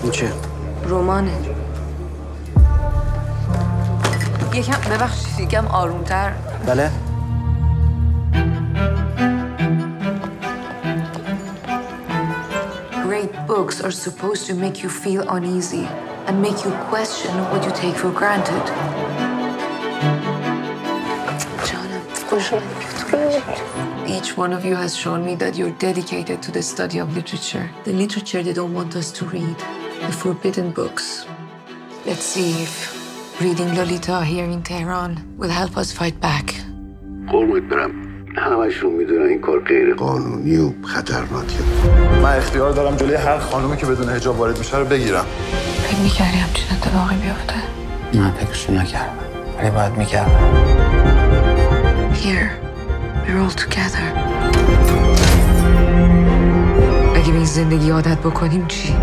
این چیه؟ رمانه. یکم ببخشید، یکم آرومتر. بله؟ Great books are supposed to make you feel uneasy and make you question what you take for granted. Each one of you has shown me that you're dedicated to the study of literature. The literature they don't want us to read. The forbidden books. Let's see if reading Lolita here in Tehran will help us fight back. قربونت برم. همشون میدونن این کار غیر قانونی و خطرناکه. من اختیار دارم جلوی هر خانومی که بدون حجاب وارد میشه رو بگیرم. فکر می‌کردی همچین اتفاقی بیفته؟ من فکرشو نکردم. ولی باید میکردم. Here, we're all together. اگه به این زندگی عادت بکنیم چی؟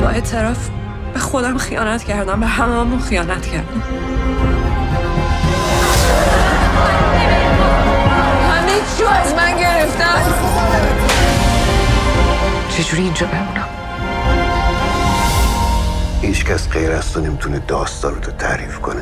با اعتراف به خودم خیانت کردم، به هممون خیانت کردم. همه چیو از من گرفتن. چجوری اینجا بمونم؟ هیچ کس غیر از تو نمیتونه داستان رو تعریف کنه.